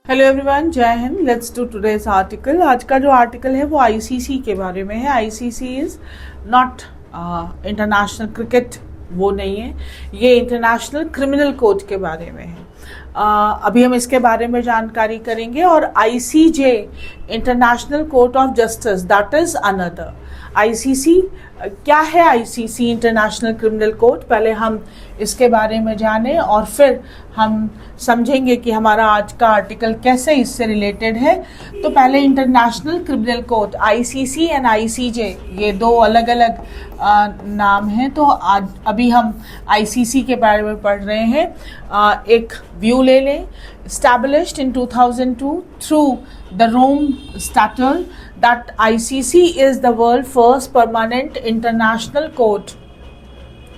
Hello everyone, जय Hind. Let's do today's article. आज का जो आर्टिकल है वो आईसीसी के बारे में है। ICC is not international cricket, वो नहीं है, ये इंटरनेशनल क्रिमिनल कोर्ट के बारे में है। अभी हम इसके बारे में जानकारी करेंगे। और ICJ, international court of justice, that is another. ICC क्या है? आईसीसी इंटरनेशनल क्रिमिनल कोर्ट, पहले हम इसके बारे में जानें और फिर हम समझेंगे कि हमारा आज का आर्टिकल कैसे इससे रिलेटेड है। तो पहले international criminal court, ICC and ICJ, ये दो अलग अलग नाम हैं। तो आज अभी हम आईसीसी के बारे में पढ़ रहे हैं। एक व्यू ले लें। Established in 2002 through the Rome Statute, that ICC is the world first permanent international court.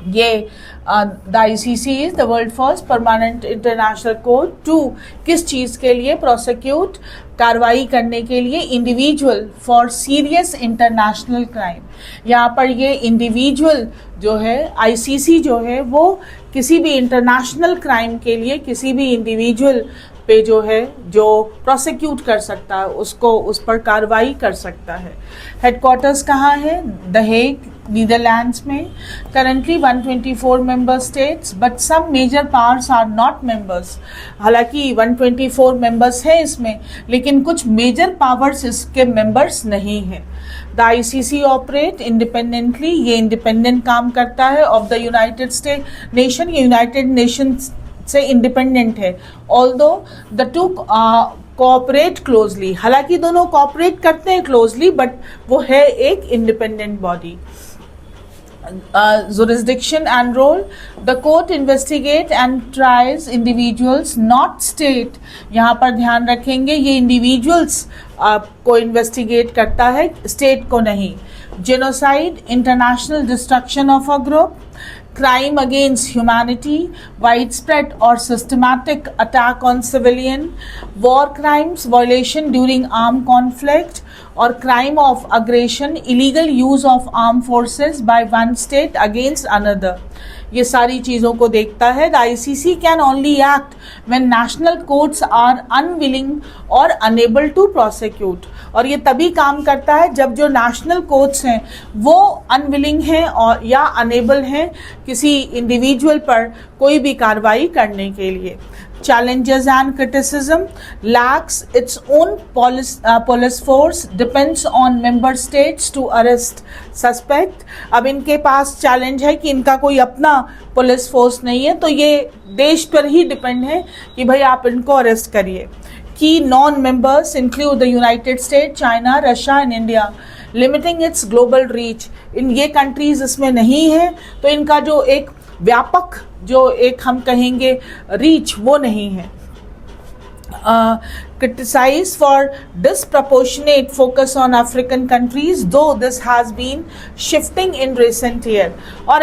ये the ICC is the world first permanent international court to किस चीज़ के लिए? प्रोसिक्यूट, कार्रवाई करने के लिए individual for serious international crime. यहाँ पर ये इंडिविजुअल जो है, आईसीसी जो है, वो किसी भी इंटरनेशनल क्राइम के लिए किसी भी इंडिविजुअल पे जो है, जो प्रोसिक्यूट कर सकता है, उसको उस पर कार्रवाई कर सकता है। हेडक्वार्टर्स कहाँ है? द हेग, नीदरलैंड्स में। Currently 124 member states, but some major powers are not members. हालांकि 124 मेंबर्स है इसमें, लेकिन कुछ मेजर पावर्स इसके मेंबर्स नहीं हैं। द आईसीसी ऑपरेट इंडिपेंडेंटली, ये इंडिपेंडेंट काम करता है of the United state nation, ये यूनाइटेड नेशंस से इंडिपेंडेंट है। Although the two cooperate closely, हालांकि दोनों कोऑपरेट करते हैं क्लोजली, बट वो है एक independent body. Jurisdiction and role, the court investigate and tries individuals, not state। यहाँ पर ध्यान रखेंगे, ये इंडिविजुअल्स को इन्वेस्टिगेट करता है, स्टेट को नहीं। Genocide, international destruction of a group, crime against humanity, widespread or systematic attack on civilian, war crimes, violation during armed conflict, or crime of aggression, illegal use of armed forces by one state against another। ये सारी चीज़ों को देखता है। The ICC can only act when national courts are unwilling और unable to prosecute. और ये तभी काम करता है जब जो नेशनल कोर्ट्स हैं वो अनविलिंग हैं और या अनेबल हैं किसी इंडिविजुअल पर कोई भी कार्रवाई करने के लिए। Challenges and criticism, lacks its own police force, depends on member states to arrest suspect। अब इनके पास चैलेंज है कि इनका कोई अपना पुलिस फोर्स नहीं है, तो ये देश पर ही डिपेंड है कि भाई आप इनको अरेस्ट करिए। Key non-members include the United States, China, Russia and India, limiting its global reach। इन ये कंट्रीज इसमें नहीं है, तो इनका जो एक व्यापक, जो एक हम कहेंगे रीच, वो नहीं है। Criticise for disproportionate focus on African countries, though this has been shifting in recent year. और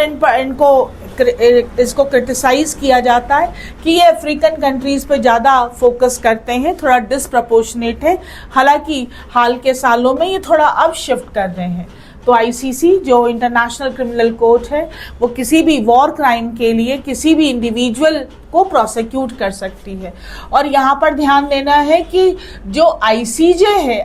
इसको क्रिटिसाइज किया जाता है कि ये अफ्रीकन कंट्रीज पे ज़्यादा फोकस करते हैं, थोड़ा डिसप्रपोर्शनेट है। हालांकि हाल के सालों में ये थोड़ा अब शिफ्ट कर रहे हैं। तो आईसीसी जो इंटरनेशनल क्रिमिनल कोर्ट है, वो किसी भी वॉर क्राइम के लिए किसी भी इंडिविजुअल को प्रोसिक्यूट कर सकती है। और यहाँ पर ध्यान देना है कि जो आईसीजे है,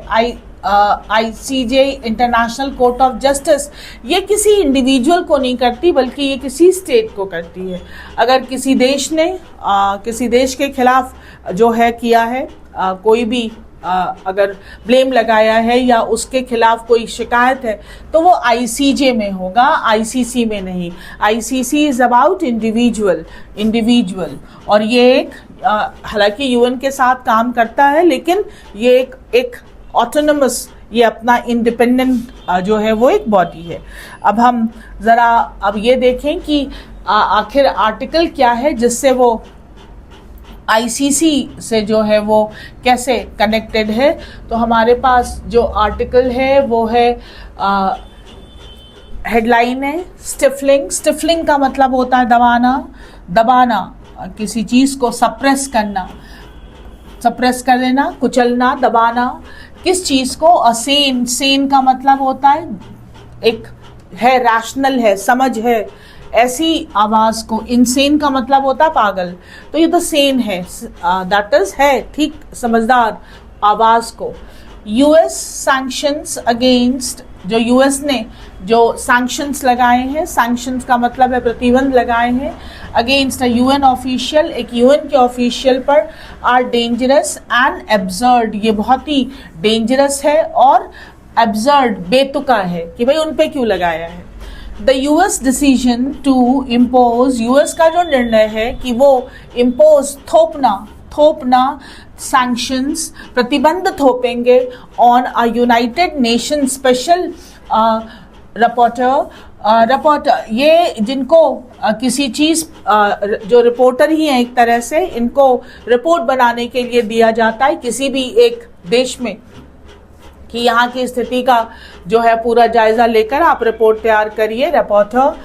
ICJ international court of justice, ये किसी इंडिविजुअल को नहीं करती, बल्कि ये किसी स्टेट को करती है। अगर किसी देश ने किसी देश के खिलाफ जो है किया है, कोई भी अगर ब्लेम लगाया है या उसके खिलाफ कोई शिकायत है, तो वो आईसीजे में होगा, आईसीसी में नहीं। ICC is about individual. और ये एक हालांकि यूएन के साथ काम करता है, लेकिन ये एक ऑटोनमस, ये अपना इंडिपेंडेंट जो है वो एक बॉडी है। अब हम ज़रा अब ये देखें कि आखिर आर्टिकल क्या है जिससे वो आईसीसी से जो है वो कैसे कनेक्टेड है। तो हमारे पास जो आर्टिकल है वो है, हेडलाइन है स्टिफलिंग। स्टिफलिंग का मतलब होता है दबाना, किसी चीज़ को सप्रेस कर देना, कुचलना, दबाना। किस चीज़ को? सेन का मतलब होता है एक है, रैशनल है, समझ है, ऐसी आवाज़ को, इनसेन का मतलब होता है पागल, तो ये तो सेन है, दैट इज है ठीक समझदार आवाज़ को। यूएस सैंक्शंस अगेंस्ट, जो यूएस ने जो सैंक्शंस लगाए हैं, सैंक्शंस का मतलब है प्रतिबंध लगाए हैं, अगेंस्ट अ यूएन ऑफिशियल, एक यूएन के ऑफिशियल पर, आर डेंजरस एंड एब्सर्ड, ये बहुत ही डेंजरस है और एब्सर्ड बेतुका है कि भाई उन पे क्यों लगाया है। The US decision to impose, US का जो निर्णय है कि वो इम्पोज थोपना सैंक्शंस, प्रतिबंध थोपेंगे on a United Nation special reporter, ये जिनको किसी चीज़ जो रिपोर्टर ही हैं एक तरह से, इनको रिपोर्ट बनाने के लिए दिया जाता है किसी भी एक देश में कि यहाँ की स्थिति का जो है पूरा जायजा लेकर आप रिपोर्ट तैयार करिए, रिपोर्टर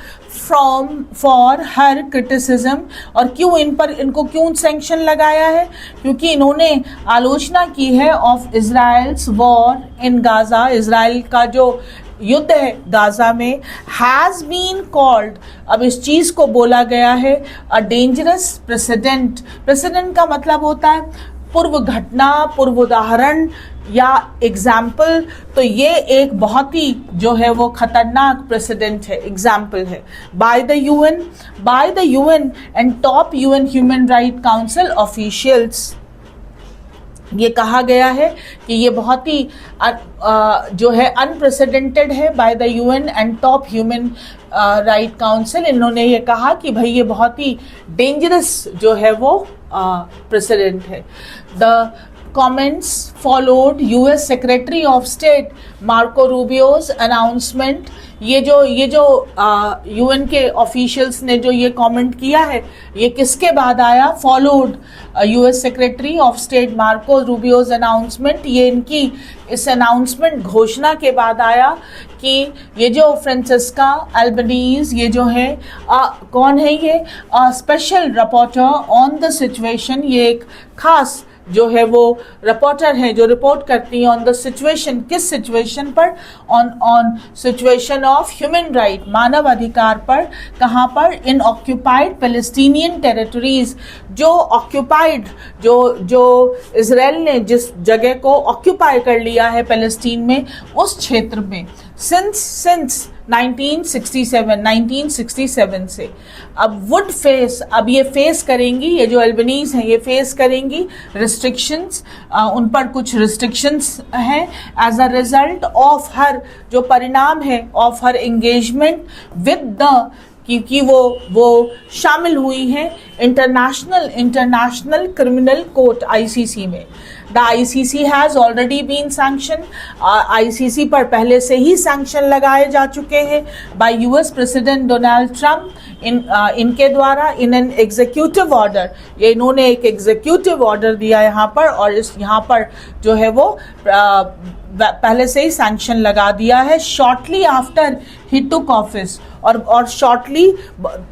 फॉर हर क्रिटिसिज्म। और क्यों इनको क्यों सैंक्शन लगाया है? क्योंकि इन्होंने आलोचना की है of Israel's war in Gaza, Israel का जो युद्ध है गाजा में, हैज़ बीन कॉल्ड, अब इस चीज़ को बोला गया है अ डेंजरस प्रेसिडेंट। प्रेसिडेंट का मतलब होता है पूर्व घटना, पूर्व उदाहरण या एग्जाम्पल, तो ये एक बहुत ही जो है वो खतरनाक प्रेसिडेंट है, एग्जाम्पल है। By the UN and top UN human right council officials, ये कहा गया है कि ये बहुत ही जो है अनप्रेसिडेंटेड है। By the UN and top human right council, इन्होंने ये कहा कि भाई ये बहुत ही डेंजरस जो है वो प्रेसिडेंट है। The comments followed US Secretary of State Marco Rubio's announcement. ये जो यूएन के ऑफिशियल्स ने जो ये कमेंट किया है, ये किसके बाद आया? Followed US secretary of state Marco Rubio's announcement. ये इनकी इस अनाउंसमेंट घोषणा के बाद आया कि ये जो फ्रांसिस्का अल्बनीज, ये जो है कौन है? ये special reporter on the situation, ये एक खास जो है वो रिपोर्टर है जो रिपोर्ट करती है ऑन द सिचुएशन। किस सिचुएशन पर? On situation of human right, मानव अधिकार पर। कहाँ पर? इन ऑक्यूपाइड पैलेस्टीनियन टेरिटरीज, जो ऑक्यूपाइड जो इजराइल ने जिस जगह को ऑक्यूपाई कर लिया है पैलेस्टीन में, उस क्षेत्र में सिंस 1967 से। अब वुड फेस, अब ये फेस करेंगी, ये जो अल्बनीज हैं ये फेस करेंगी रिस्ट्रिक्शंस, उन पर कुछ रिस्ट्रिक्शंस हैं as a result of her, जो परिणाम है of her engagement with the, क्योंकि वो शामिल हुई हैं इंटरनेशनल क्रिमिनल कोर्ट आईसीसी में। The ICC has already been sanction, ICC पर पहले से ही सैंक्शन लगाए जा चुके हैं by US president Donald Trump, इनके द्वारा इन एन एग्जीक्यूटिव ऑर्डर। ये इन्होंने एक एग्जीक्यूटिव ऑर्डर दिया यहाँ पर, और इस यहाँ पर जो है वो पहले से ही सैंक्शन लगा दिया है shortly after he took office, और शॉर्टली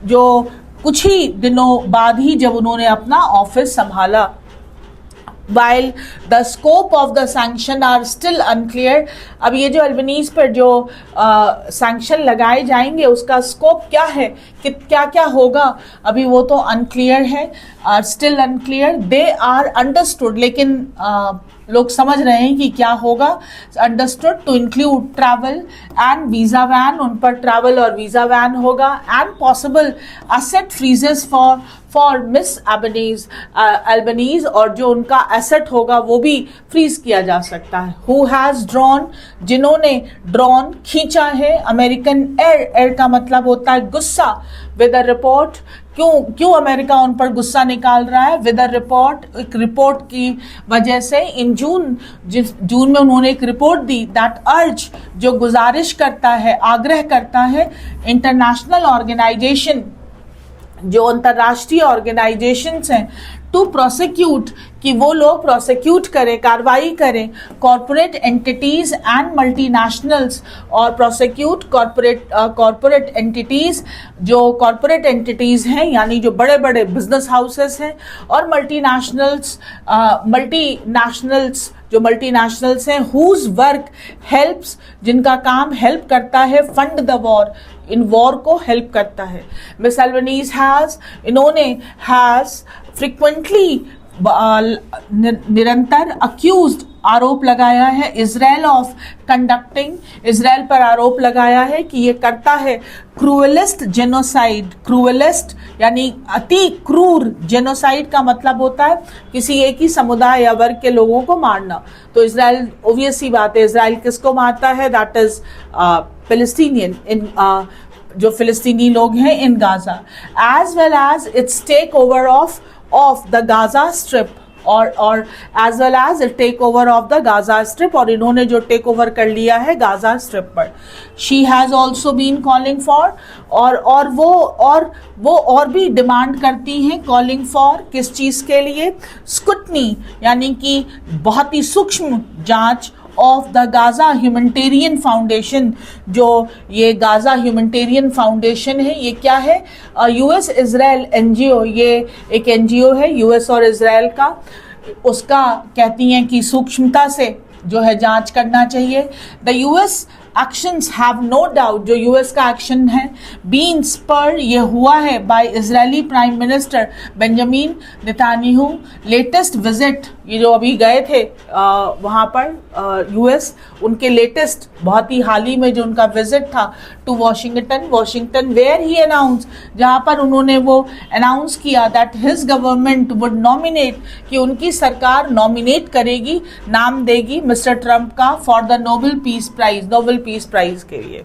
जो कुछ ही दिनों बाद ही जब उन्होंने अपना ऑफिस संभाला। While the scope of the sanction are still unclear, अब ये जो अल्बनीज पर जो सैंक्शन लगाए जाएंगे उसका स्कोप क्या है, कि क्या क्या होगा, अभी वो तो अनक्लियर है, still unclear. They are understood, लेकिन लोग समझ रहे हैं कि क्या होगा। Understood to include travel and visa ban, उन पर ट्रैवल और वीज़ा वैन होगा, and possible asset freezes for Miss Albanese, और जो उनका एसेट होगा वो भी फ्रीज किया जा सकता है। हु हैज़ ड्रॉन, जिन्होंने ड्रॉन खींचा है, अमेरिकन एयर का मतलब होता है गुस्सा, विद अ रिपोर्ट। क्यों अमेरिका उन पर गुस्सा निकाल रहा है? विद अ रिपोर्ट, एक रिपोर्ट की वजह से। इन जून में उन्होंने एक रिपोर्ट दी दैट अर्ज, जो गुजारिश करता है, आग्रह करता है इंटरनेशनल ऑर्गेनाइजेशन, जो अंतर्राष्ट्रीय ऑर्गेनाइजेशंस हैं, टू प्रोसिक्यूट, कि वो लोग प्रोसिक्यूट करें, कार्रवाई करें कॉरपोरेट एंटिटीज एंड मल्टीनेशनल्स, और प्रोसिक्यूट कॉरपोरेट एंटिटीज, जो कॉरपोरेट एंटिटीज हैं यानी जो बड़े बड़े बिजनेस हाउसेस हैं, और मल्टीनेशनल्स हैं, हुज वर्क हेल्प्स, जिनका काम हेल्प करता है, fund the war, in war को हेल्प करता है। मिस एल्बनीज इन्होंने फ्रिक्वेंटली निरंतर अक्यूज्ड आरोप लगाया है इजराइल ऑफ कंडक्टिंग, इजराइल पर आरोप लगाया है कि ये करता है क्रूएलिस्ट जेनोसाइड। क्रूएलिस्ट यानी अति क्रूर, जेनोसाइड का मतलब होता है किसी एक ही समुदाय या वर्ग के लोगों को मारना। तो इजराइल, ऑब्वियस सी बात है, इजराइल किसको मारता है? दैट इज फिलिस्तीनियन, इन जो फिलिस्तीनी लोग हैं in Gaza, as well as its take over of the Gaza strip और as well as take over of the Gaza strip, और इन्होंने जो टेक ओवर कर लिया है गाजा स्ट्रिप पर। She has also been calling for, और वो और भी डिमांड करती हैं, कॉलिंग फॉर किस चीज के लिए? स्क्रूटनी, यानी कि बहुत ही सूक्ष्म जांच of the Gaza humanitarian foundation. जो ये गाजा ह्यूमैनिटेरियन फाउंडेशन है, ये क्या है? यूएस इजराइल एनजीओ, ये एक एनजीओ है यूएस और इजराइल का। उसका कहती हैं कि सूक्ष्मता से जो है जांच करना चाहिए। The US actions have no doubt, जो यूएस का एक्शन है बीन स्पर्ड, ये हुआ है by Israeli prime minister Benjamin Netanyahu latest visit, ये जो अभी गए थे वहाँ पर यूएस, उनके लेटेस्ट बहुत ही हाल ही में जो उनका विजिट था to Washington where he announce, जहाँ पर उन्होंने वो अनाउंस किया that his government would nominate, कि उनकी सरकार नॉमिनेट करेगी, नाम देगी मिस्टर ट्रंप का for the Nobel peace prize के लिए।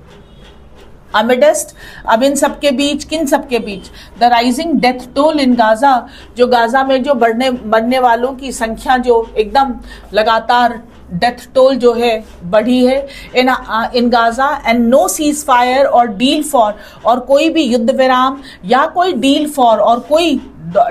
अमिडस्ट, अब इन सबके बीच, किन सबके बीच? The rising death toll in Gaza, जो गाजा में जो मरने वालों की संख्या जो एकदम लगातार डेथ टोल जो है बढ़ी है in Gaza, and no ceasefire और डील फॉर, और कोई भी युद्ध विराम या कोई डील फॉर, और कोई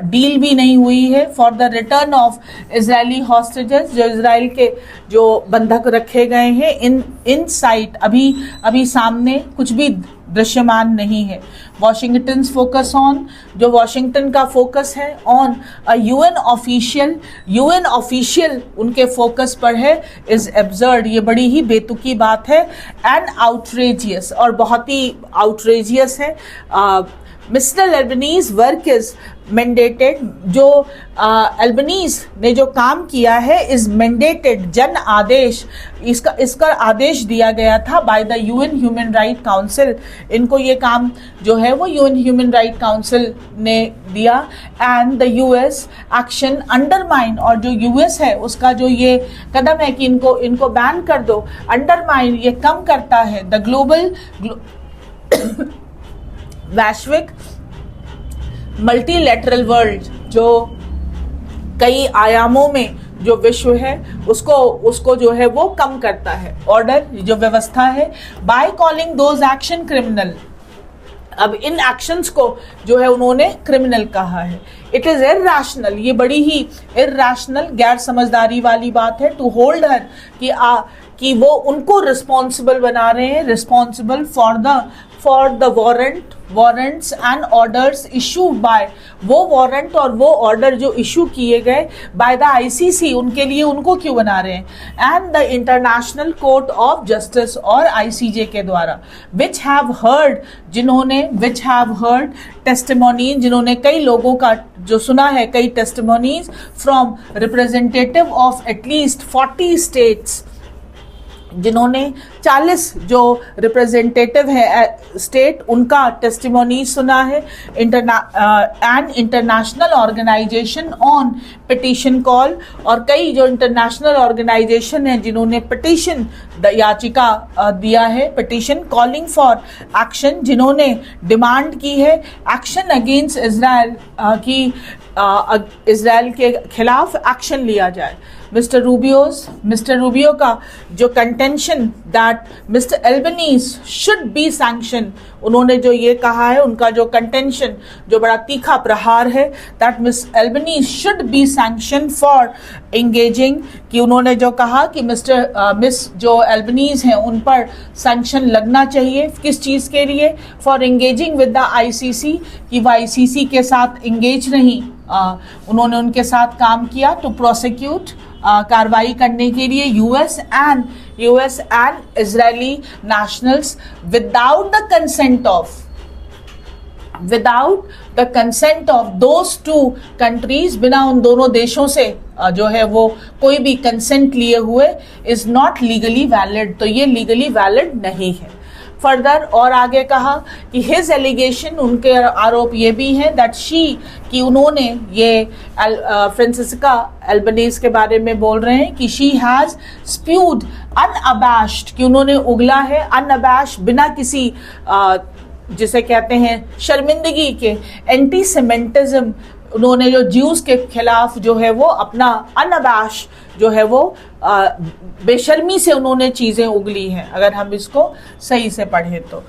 डील भी नहीं हुई है for the return of Israeli hostages, जो इजराइल के जो बंधक रखे गए हैं इन साइट, अभी सामने कुछ भी दृश्यमान नहीं है। वॉशिंगटन फोकस ऑन, जो वॉशिंगटन का फोकस है ऑन यूएन ऑफिशियल उनके फोकस पर है, इज एब्सर्ड, ये बड़ी ही बेतुकी बात है, एंड आउटरेजियस, और बहुत ही आउटरेजियस है। Mister Albanese work is mandated, जो एल्बनीज ने जो काम किया है इज मैंडेटेड, जन आदेश, इसका आदेश दिया गया था by the UN human right council. इनको ये काम जो है वो यूएन ह्यूमन राइट काउंसिल ने दिया, and the US action undermine, और जो यूएस है उसका जो ये कदम है कि इनको बैन कर दो, अंडरमाइन ये कम करता है द ग्लोबल वैश्विक मल्टीलैटरल वर्ल्ड, जो कई आयामों में जो विश्व है उसको जो है वो कम करता है, ऑर्डर जो व्यवस्था है, by calling those action criminal. अब इन एक्शंस को जो है उन्होंने क्रिमिनल कहा है। इट इज इरैशनल, ये बड़ी ही इरैशनल, गैर समझदारी वाली बात है, टू होल्ड हर कि वो उनको रिस्पॉन्सिबल बना रहे हैं, responsible for the warrants and orders issued by, वो वारंट और वो ऑर्डर जो इशू किए गए बाय द आईसीसी, उनके लिए उनको क्यों बना रहे हैं, and the international court of justice और आईसीजे के द्वारा, विच हैव हर्ड टेस्टिमोनीज, जिन्होंने कई लोगों का जो सुना है, कई testimonies from representative of at least 40 states, जिन्होंने 40 जो रिप्रेजेंटेटिव है स्टेट, उनका टेस्टिमोनी सुना है, and international organisation on petition call, और कई जो इंटरनेशनल ऑर्गेनाइजेशन है जिन्होंने पिटीशन याचिका दिया है, पिटीशन कॉलिंग फॉर एक्शन, जिन्होंने डिमांड की है एक्शन अगेंस्ट इजराइल, कि इजराइल के खिलाफ एक्शन लिया जाए। मिस्टर रूबियो का जो contention that mister Albanese should be sanction, उन्होंने जो ये कहा है, उनका जो कंटेंशन जो बड़ा तीखा प्रहार है, that miss Albanese should be sanction for engaging, कि उन्होंने जो कहा कि मिस जो एल्बनीज हैं उन पर सैंक्शन लगना चाहिए, किस चीज़ के लिए? For engaging with the ICC, कि वो आईसीसी के साथ एंगेज नहीं उन्होंने उनके साथ काम किया टू प्रोसिक्यूट, कार्रवाई करने के लिए US and Israeli nationals without the consent of those two countries, बिना उन दोनों देशों से जो है वो कोई भी कंसेंट लिए हुए, इज नॉट लीगली वैलिड। तो ये लीगली वैलिड नहीं है। फर्दर और आगे कहा कि हिज एलिगेशन, उनके आरोप ये भी हैं दैट शी, कि उन्होंने ये फ्रांसिस्का एल्बनीज के बारे में बोल रहे हैं कि शी हैज स्प्यूड अनअबैश्ड, कि उन्होंने उगला है अनअबैश्ड, बिना किसी जिसे कहते हैं शर्मिंदगी के, एंटीसेमेंटिज्म, उन्होंने जो ज्यूज के खिलाफ जो है वो अपना अनअबैश जो है वो बेशर्मी से उन्होंने चीज़ें उगली हैं, अगर हम इसको सही से पढ़ें तो।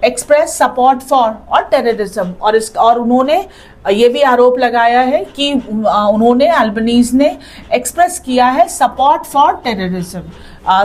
एक्सप्रेस सपोर्ट फॉर और टेररिज्म, और उन्होंने ये भी आरोप लगाया है कि उन्होंने, अल्बनीज ने एक्सप्रेस किया है support for terrorism.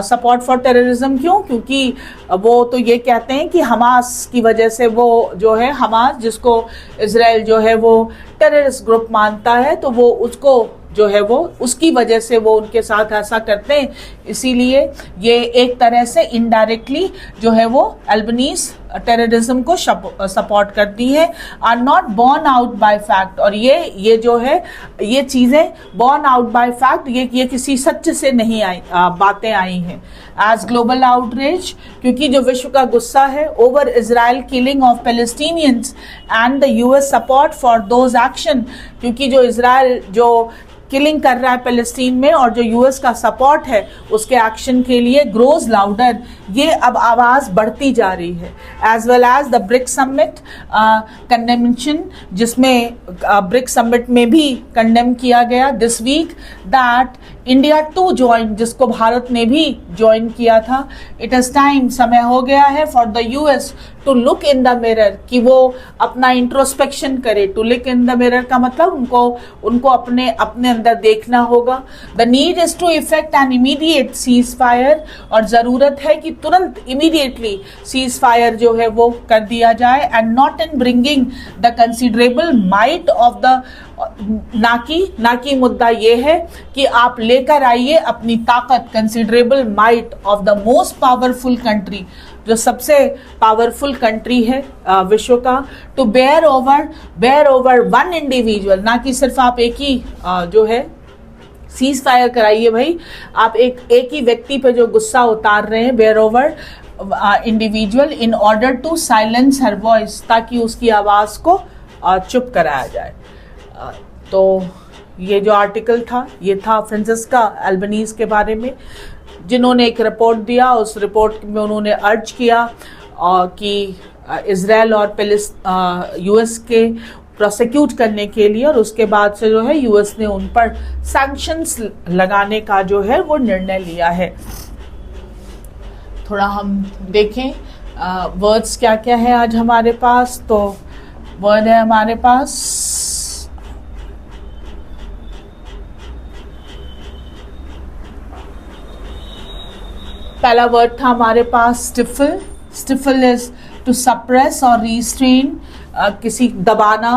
Support for terrorism क्यों? क्योंकि वो तो ये कहते हैं कि हमास की वजह से, वो जो है हमास, जिसको इजराइल जो है वो टेररिस्ट ग्रुप मानता है, तो वो उसको जो है वो उसकी वजह से वो उनके साथ ऐसा करते हैं। इसीलिए ये एक तरह से इनडायरेक्टली जो है वो अल्बनीज टेररिज्म को सपोर्ट करती है। Are not borne out by fact, और ये जो है ये चीज़ें बॉर्न आउट बाय फैक्ट, ये किसी सच से नहीं आई, बातें आई हैं। एज ग्लोबल आउटरीच, क्योंकि जो विश्व का गुस्सा है over Israel killing of Palestinians and the US support for those action, क्योंकि जो इजराइल जो किलिंग कर रहा है पैलेस्टीन में और जो यूएस का सपोर्ट है उसके एक्शन के लिए ग्रोज लाउडर, ये अब आवाज़ बढ़ती जा रही है। As well as the BRIC summit condemnation, जिसमें ब्रिक समिट में भी कंडेम किया गया this week that India to join, जिसको भारत ने भी ज्वाइन किया था। इट इज़ टाइम, समय हो गया है for the US to look in the mirror, कि वो अपना इंट्रोस्पेक्शन करे। To look in the mirror का मतलब उनको अपने अंदर देखना होगा। The need is to effect an immediate ceasefire, और ज़रूरत है कि तुरंत इमीडिएटली सीज फायर जो है वो कर दिया जाए। And not in bringing the considerable might of the, ना की मुद्दा ये है कि आप लेकर आइए अपनी ताकत, considerable might of the most powerful country, जो सबसे पावरफुल कंट्री है विश्व का, to bear over one individual, ना कि सिर्फ आप एक ही जो है सीज फायर कराइए भाई, आप एक ही व्यक्ति पे जो गुस्सा उतार रहे हैं, bear over individual in order to silence her voice, ताकि उसकी आवाज़ को चुप कराया जाए। तो ये जो आर्टिकल था ये था फ्रांसिस्का एल्बनीज के बारे में, जिन्होंने एक रिपोर्ट दिया। उस रिपोर्ट में उन्होंने अर्ज किया कि इजराइल और यूएस के प्रोसिक्यूट करने के लिए, और उसके बाद से जो है यूएस ने उन पर सैंक्शंस लगाने का जो है वो निर्णय लिया है। थोड़ा हम देखें वर्ड्स क्या क्या है आज हमारे पास। तो वर्ड है हमारे पास पहला वर्ड था हमारे पास stifle. Stifle is to suppress और रीस्ट्रेन, किसी दबाना,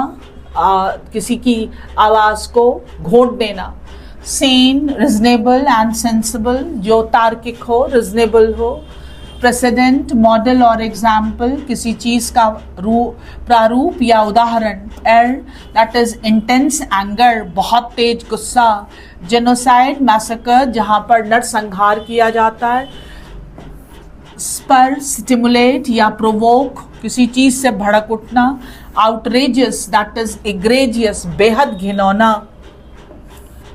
किसी की आवाज़ को घोट देना। सेन, रिजनेबल एंड सेंसिबल, जो तार्किक हो, रिजनेबल हो। प्रेसिडेंट, मॉडल और एग्जाम्पल, किसी चीज़ का प्रारूप या उदाहरण। एर, दैट इज इंटेंस एंगर, बहुत तेज गुस्सा। जेनोसाइड, मैसेकर, जहाँ पर नरसंहार किया जाता है। स्पर, स्टिमुलेट या प्रोवोक, किसी चीज़ से भड़क उठना। आउटरेजियस, दैट इज एग्रेजियस, बेहद घिनौना।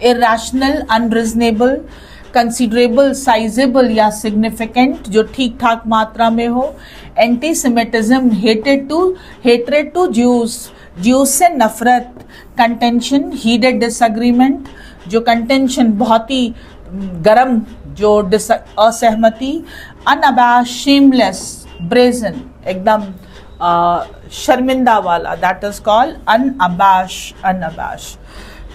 Irrational, unreasonable. कंसिडरेबल, साइजेबल या सिग्निफिकेंट, जो ठीक ठाक मात्रा में हो। एंटीसेमिटिज्म, हेट्रेड टू ज्यूज से नफरत। कंटेंशन, हीटेड डिसएग्रीमेंट, जो कंटेंशन बहुत ही गर्म, जो असहमति। अनअबैश, शेमलेस, ब्रेजन, एकदम शर्मिंदा वाला, दैट इज कॉल्ड अनअबैश।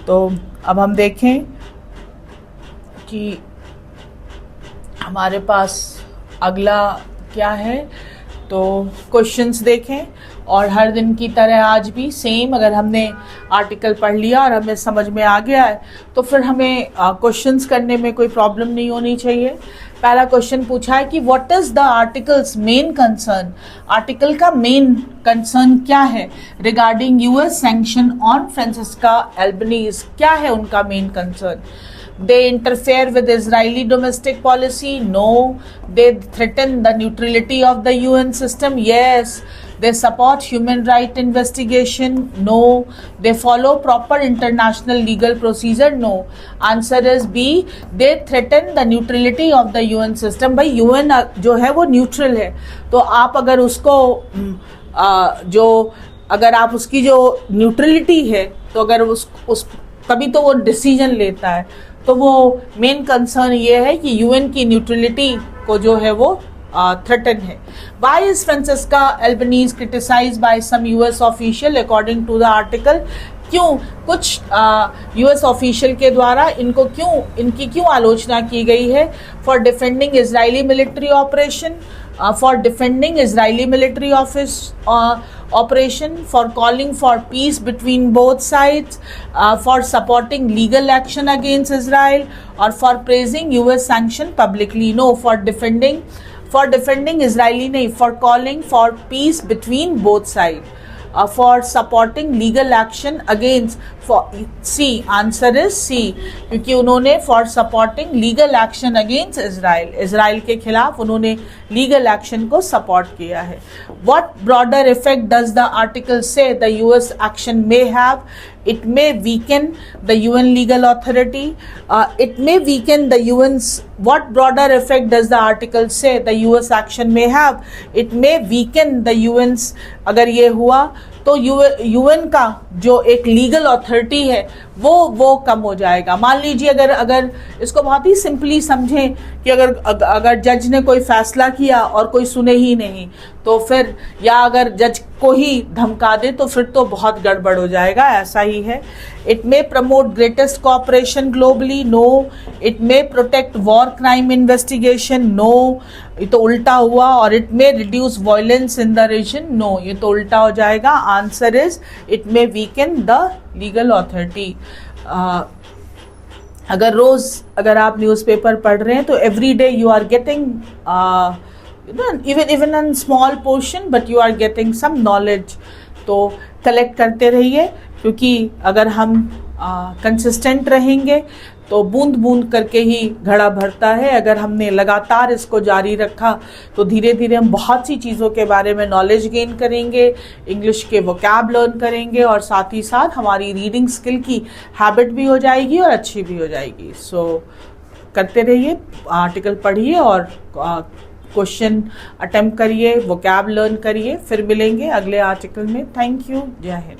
तो अब हम देखें कि हमारे पास अगला क्या है। तो क्वेश्चंस देखें। और हर दिन की तरह आज भी सेम, अगर हमने आर्टिकल पढ़ लिया और हमें समझ में आ गया है तो फिर हमें क्वेश्चंस करने में कोई प्रॉब्लम नहीं होनी चाहिए। पहला क्वेश्चन पूछा है कि what is the article's main concern, article का मेन कंसर्न क्या है regarding US sanction on Francesca Albanese, क्या है उनका main concern. They interfere with Israeli domestic policy? No. They threaten the neutrality of the UN system? Yes. They support human rights investigation? No. They follow proper international legal procedure? No. Answer is B. They threaten the neutrality of the UN system. भाई UN जो है वो neutral है, तो आप अगर उसको अगर आप उसकी जो न्यूट्रलिटी है तो अगर उस तभी तो वो डिसीजन लेता है, तो वो मेन कंसर्न ये है कि यूएन की न्यूट्रलिटी को जो है वो थ्रेटन है। Why is Francesca Albanese criticized by some US official according to the article? क्यों कुछ यूएस ऑफिशियल के द्वारा इनकी क्यों आलोचना की गई है? For defending Israeli military operation, for defending Israeli military operation, for calling for peace between both sides, for supporting legal action against Israel, or for praising US sanction publicly? No, for defending Israeli nahi, for calling for peace between both sides, for supporting legal action against, for C, answer is C, क्योंकि उन्होंने for supporting legal action against Israel के खिलाफ उन्होंने legal action को support किया है। What broader effect does the article say the US action may have? It may weaken the UN legal authority. It may weaken the UN's. What broader effect does the article say the US action may have? It may weaken the UN's. अगर ये हुआ तो UN का जो एक legal authority है वो कम हो जाएगा। मान लीजिए अगर इसको बहुत ही सिंपली समझें कि अगर जज ने कोई फैसला किया और कोई सुने ही नहीं, तो फिर या अगर जज को ही धमका दे तो फिर तो बहुत गड़बड़ हो जाएगा, ऐसा ही है। It may promote greatest cooperation globally? No. It may protect war crime investigation? No, ये तो उल्टा हुआ। और it may reduce violence in the region? No, ये तो उल्टा हो जाएगा। Answer is it may weaken the legal authority. अगर आप न्यूज़पेपर पढ़ रहे हैं तो every day you are getting even in small portion but you are getting some knowledge, तो कलेक्ट करते रहिए, क्योंकि अगर हम कंसिस्टेंट रहेंगे तो बूंद बूंद करके ही घड़ा भरता है। अगर हमने लगातार इसको जारी रखा तो धीरे धीरे हम बहुत सी चीज़ों के बारे में नॉलेज गेन करेंगे, इंग्लिश के वोकैब लर्न करेंगे और साथ ही साथ हमारी रीडिंग स्किल की हैबिट भी हो जाएगी और अच्छी भी हो जाएगी। सो करते रहिए, आर्टिकल पढ़िए और क्वेश्चन अटेम्प्ट करिए, वोकैब लर्न करिए। फिर मिलेंगे अगले आर्टिकल में। Thank you. जय हिंद।